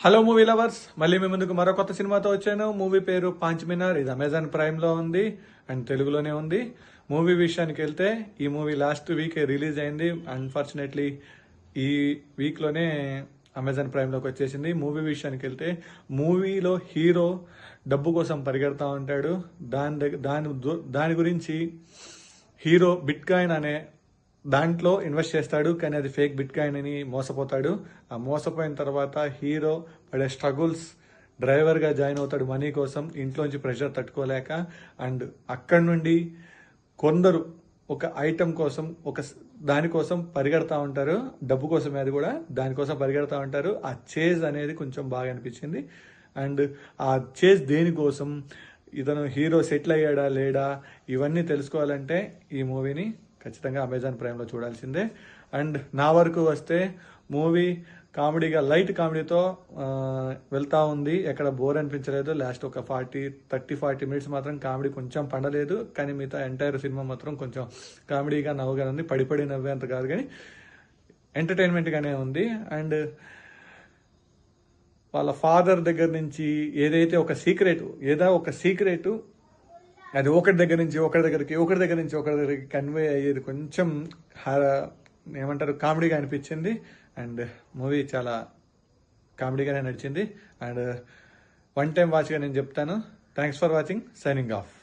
Hello movie lovers, మళ్ళీ మీ ముందుకు మరో కొత్త సినిమాతో వచ్చాను. మూవీ పేరు పాంచ్ మినార్. ఇది అమెజాన్ ప్రైమ్లో ఉంది అండ్ తెలుగులోనే ఉంది. మూవీ విషయానికి వెళ్తే ఈ మూవీ లాస్ట్ వీకే రిలీజ్ అయింది. అన్ఫార్చునేట్లీ ఈ వీక్లోనే అమెజాన్ ప్రైమ్లోకి వచ్చేసింది. మూవీ విషయానికి వెళ్తే మూవీలో హీరో డబ్బు కోసం పరిగెడతా ఉంటాడు. దాని గురించి హీరో బిట్ కాయిన్ అనే దాంట్లో ఇన్వెస్ట్ చేస్తాడు, కానీ అది ఫేక్ బిట్ కాయిన్ అని మోసపోతాడు. ఆ మోసపోయిన తర్వాత హీరో పడే స్ట్రగుల్స్, డ్రైవర్గా జాయిన్ అవుతాడు మనీ కోసం, ఇంట్లోంచి ప్రెషర్ తట్టుకోలేక. అండ్ అక్కడి నుండి కొందరు ఒక ఐటమ్ కోసం, దానికోసం పరిగెడతా ఉంటారు. డబ్బు కోసమే, అది కూడా దానికోసం పరిగెడతా ఉంటారు. ఆ చేజ్ అనేది కొంచెం బాగా అనిపించింది. అండ్ ఆ చేజ్ దేనికోసం, ఇతను హీరో సెటిల్ అయ్యాడా లేడా, ఇవన్నీ తెలుసుకోవాలంటే ఈ మూవీని ఖచ్చితంగా అమెజాన్ ప్రైమ్లో చూడాల్సిందే. అండ్ నా వరకు వస్తే మూవీ కామెడీగా, లైట్ కామెడీతో వెళ్తా ఉంది. ఎక్కడ బోర్ అనిపించలేదు. లాస్ట్ ఒక 40 మినిట్స్ మాత్రం కామెడీ కొంచెం పండలేదు, కానీ మిగతా ఎంటైర్ సినిమా మాత్రం కొంచెం కామెడీగా నవ్వుగా ఉంది. పడి నవ్వేంత కాదు, కానీ ఎంటర్టైన్మెంట్గానే ఉంది. అండ్ వాళ్ళ ఫాదర్ దగ్గర నుంచి ఏదైతే ఒక సీక్రెట్ అది ఒకరి దగ్గర నుంచి ఒకరి దగ్గరికి కన్వే అయ్యేది కొంచెం ఏమంటారు, కామెడీగా అనిపించింది. అండ్ మూవీ చాలా కామెడీగానే నడిచింది. అండ్ వన్ టైం వాచ్గా నేను చెప్తాను. Thanks for watching. Signing off.